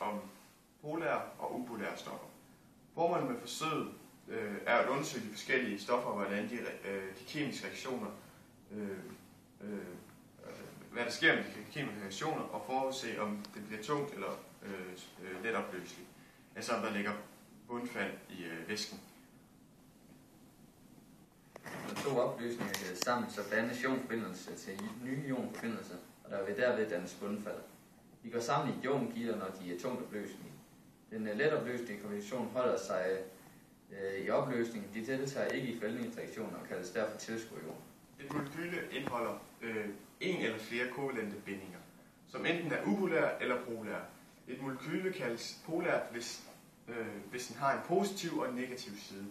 om polære og upolære stoffer. Formålet med forsøget er at undersøge de forskellige stoffer, hvordan de kemiske reaktioner, hvad der sker med de kemiske reaktioner, og forudse, om det bliver tungt eller let opløseligt. Altså om der ligger bundfald i væsken. Når to opløsninger er sammen, så dannes ionforbindelser til nye ionforbindelser, og der vil derved dannes bundfald. De går sammen i iongitter, når de er tungt opløselige. Den letopløselige kombination holder sig i opløsning. De deltager ikke i fældningsreaktioner og kaldes derfor tilskuerion. Et molekyle indeholder en eller flere kovalente bindinger, som enten er upolære eller polære. Et molekyle kaldes polært, hvis den har en positiv og en negativ side.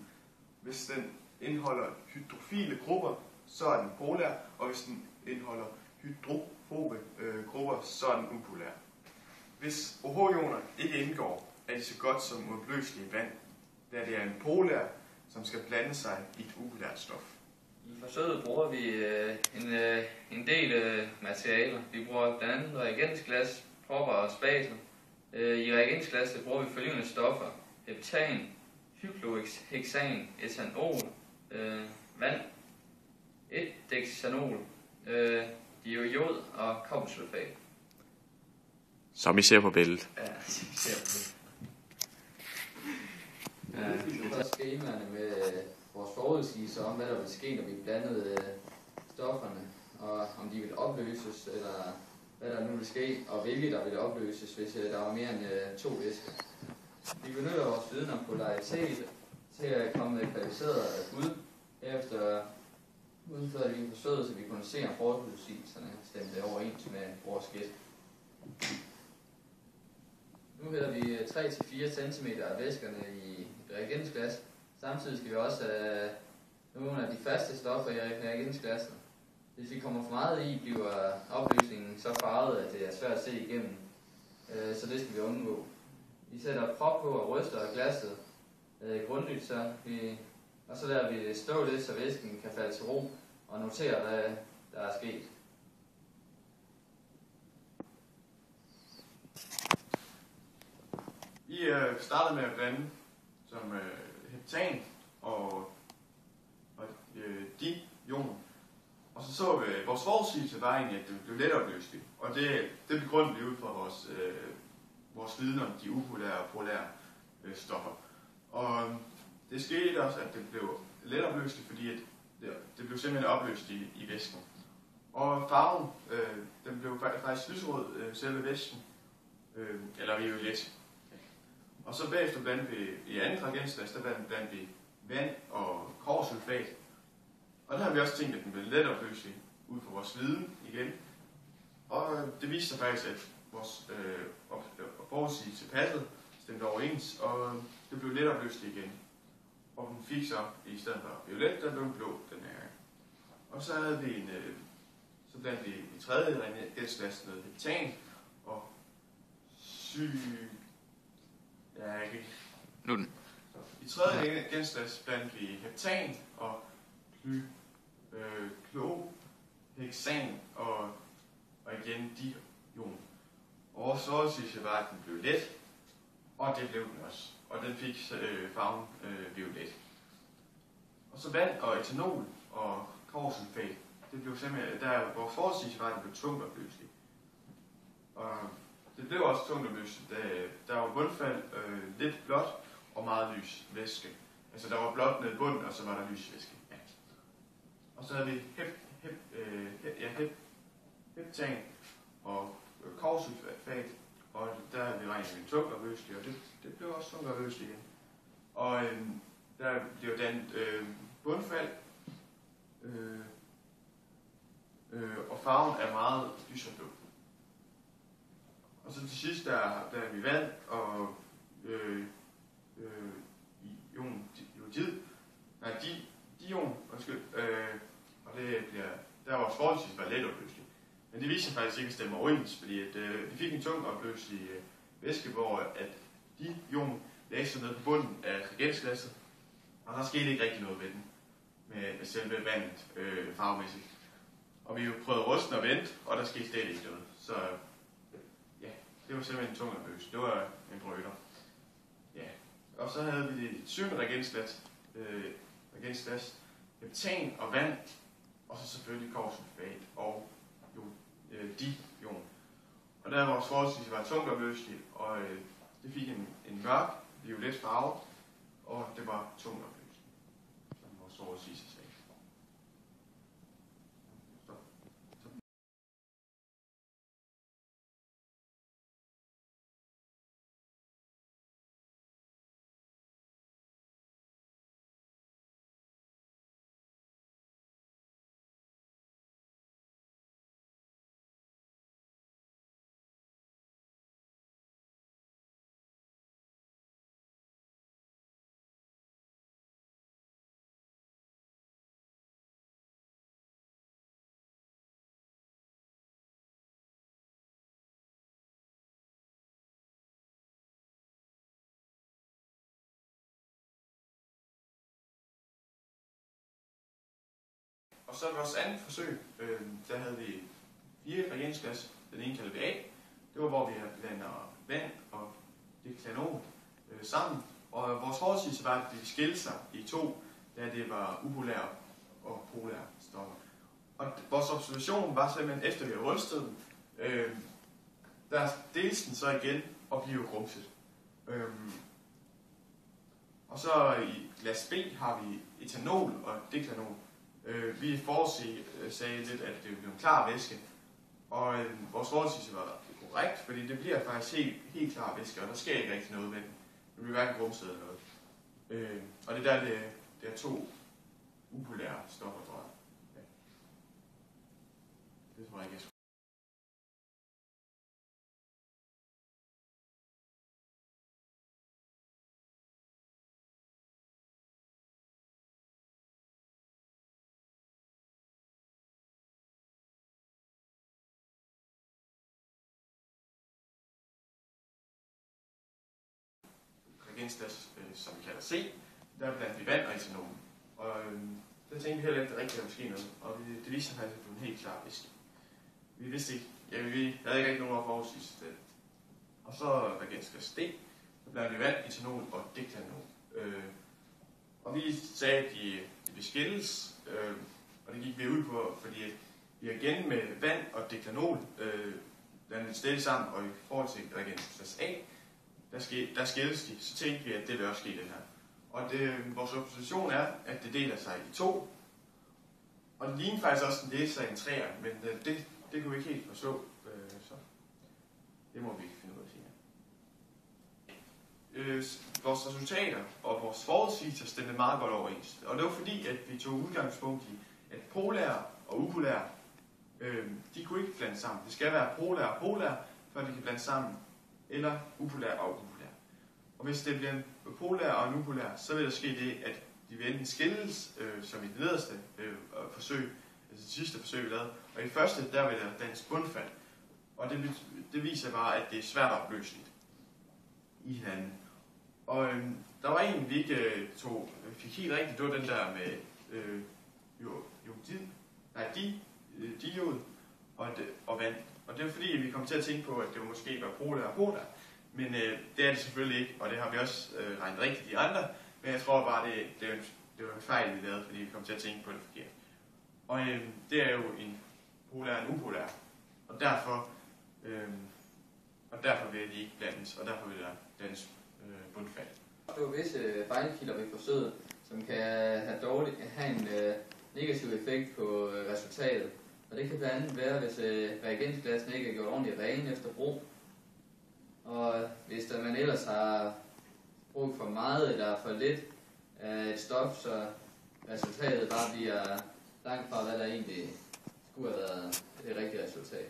Hvis den indeholder hydrofile grupper, så er den polær, og hvis den indeholder hydrofobe grupper, så er den upolær. Hvis OH-ioner ikke indgår, er de så godt som uopløselige vand, da det er en polær, som skal blande sig i et upolært stof. I forsøget bruger vi en del materialer. Vi bruger blandt andet reagensglas, propper og spatel. I reagensglasset bruger vi følgende stoffer: heptan, cyclohexan, etanol, vand, 1-dexanol, diiod og kobbersulfat. Som I ser på billedet. Ja, vi ser på billedet. Det er skemaerne med vores forudsigelser om, hvad der vil ske, når vi blandede stofferne, og om de vil opløses, eller hvad der nu vil ske, og hvilke der vil opløses, hvis der var mere end 2 væsker. Vi benytter vores viden om polaritet til at komme med kvalificeret bud. Efter udførte vi forsøget, så vi kunne se, om forudsigelserne stemte overens med vores gæt. Nu hælder vi 3-4 cm af væskerne i reagensglas. Samtidig skal vi også have nogle af de faste stoffer i reagensglasset. Hvis vi kommer for meget i, bliver opløsningen så farvet, at det er svært at se igennem. Så det skal vi undgå. Vi sætter prop på og ryster glasset grundigt, og så lader vi det stå lidt, så væsken kan falde til ro og notere, hvad der er sket. Vi startede med at blande som heptan og diioner. Og så vi, vores forudsigelse var egentlig, at det blev let opløseligt. Og det begrundede vi ud fra vores viden om de upolære og polære stoffer. Og det skete også, at det blev let opløseligt, fordi det blev simpelthen opløst i væsken. Og farven, den blev faktisk lyserød, selve væsken, eller violet. Og så bagefter blandede vi i andet reagensglas, der blandede vi vand og kobbersulfat. Og der har vi også tænkt, at den blev let opløselig ud fra vores viden igen. Og det viste sig faktisk, at vores forudsigelse passede, stemte overens, og det blev let opløselig igen. Og den fik så, i stedet for violet, der blev blå den her gang. Og så havde vi så blandt vi i tredje reagensglas noget heptan og I tredje reagensglas blandt vi heptan og cyclohexan og igen diion. Og vores forudsigelse var, at den blev let, og det blev den også. Og den fik farven violet. Og så vand og etanol og kobbersulfat, det blev simpelthen, vores forudsigelse var, at det blev tungt opløseligt. Og det blev også tungt opløseligt, da der var bundfald, lidt blåt og meget lys væske. Altså der var blåt nede i bunden, og så var der lys væske. Ja. Og så havde vi heptan og kobbersulfat, og der havde vi regnet med en tungt opløselig, og det blev også tungt opløseligt igen. Og der blev dannet bundfald, og farven er meget lyserblå. Og så til sidst der er vi vand og diion, og det bliver, der var vores forholdsvis var let opløselig. Men det viser faktisk ikke at stemme overens, fordi at, vi fik en tung opløselig væske, hvor at diion lagde sig ned på bunden af reagensglasset, og der skete ikke rigtig noget ved den, med selve vandet farvemæssigt. Og vi prøvede at ryste og vente, og der skete slet ikke noget. Så ja, det var simpelthen tungerløs. Det var en brøler. Ja. Og så havde vi det 7. reagensglas, heptan og vand, og så selvfølgelig kobbersulfat og dijon. Og der vores forholdsvis var tungopløselig, og det fik en mørk, violet farve, og det var tungopløselig, som vores forholdsvis sagde. Og så vores andet forsøg, der havde vi 4 reagensglas. Den ene kalder vi A. Det var, hvor vi blander vand og deklanon sammen. Og vores forudsigelse var, at de skilte sig i 2, da det var upolære og polære stoffer. Og vores observation var simpelthen, efter vi havde rystet den, der deles den så igen og bliver grumset. Og så i glas B har vi etanol og deklanon. Vi sagde lidt, at det blev en klar væske, og vores forudsigelse var korrekt, fordi det bliver faktisk helt klar væske, og der sker ikke rigtig noget med den. Det bliver hverken grumset eller noget. Og det der, det er 2 upolære stoffer, tror jeg. Ja. Det tror jeg ikke, jeg skulle. Reagensglas, som vi kalder C, der blandt vi vand og etanol. Og der tænkte vi heller ikke, at det rigtigt måske noget, og det viste sig faktisk at blive en helt klar væske. Vi vidste ikke, vi havde ikke rigtig nogen forudsigelse til det. Og så reagensglas D, der blandt vi vand, etanol og deklanon. Og vi sagde, at de beskilles, og det gik vi ud på, fordi vi igen med vand og deklanol blandet et sted sammen, og i forhold til reagensglas A, der skilles de, så tænkte vi, at det vil også ske det her. Og vores observation er, at det deler sig i 2. Og det ligner faktisk også, at den deler sig i en 3'er, men det kunne vi ikke helt forstå. Så det må vi finde ud af senere. Vores resultater og vores forudsigelser stemte meget godt overens. Og det var fordi, at vi tog udgangspunkt i, at polære og upolære, de kunne ikke blande sammen. Det skal være polære og polære, før de kan blande sammen. Eller upolær og upolær. Og hvis det bliver en polær og en upolær, så vil der ske det, at de vil enten skilles, som i det nederste forsøg, altså det sidste forsøg vi lavede, og i det første, der vil der dannes bundfald. Og det viser bare, at det er svært opløseligt i hinanden. Og der var en, vi ikke fik helt rigtigt, det var den der med diod og vand. Og det er fordi, vi kom til at tænke på, at det måske var polær og polær. Men det er det selvfølgelig ikke, og det har vi også regnet rigtigt de andre. Men jeg tror bare, det var en fejl, vi lavede, fordi vi kom til at tænke på det forkert. Og det er jo en polær og en upolær. Og derfor vil de ikke blandes, og derfor vil der dannes bundfald. Der er visse fejlkilder ved forsøget, som kan have en negativ effekt på resultatet. Og det kan blandt andet være, hvis reagensglassene ikke er gjort ordentligt rene efter brug. Og hvis man ellers har brugt for meget eller for lidt af et stof, så resultatet bare bliver langt fra, hvad der egentlig skulle have været det rigtige resultat.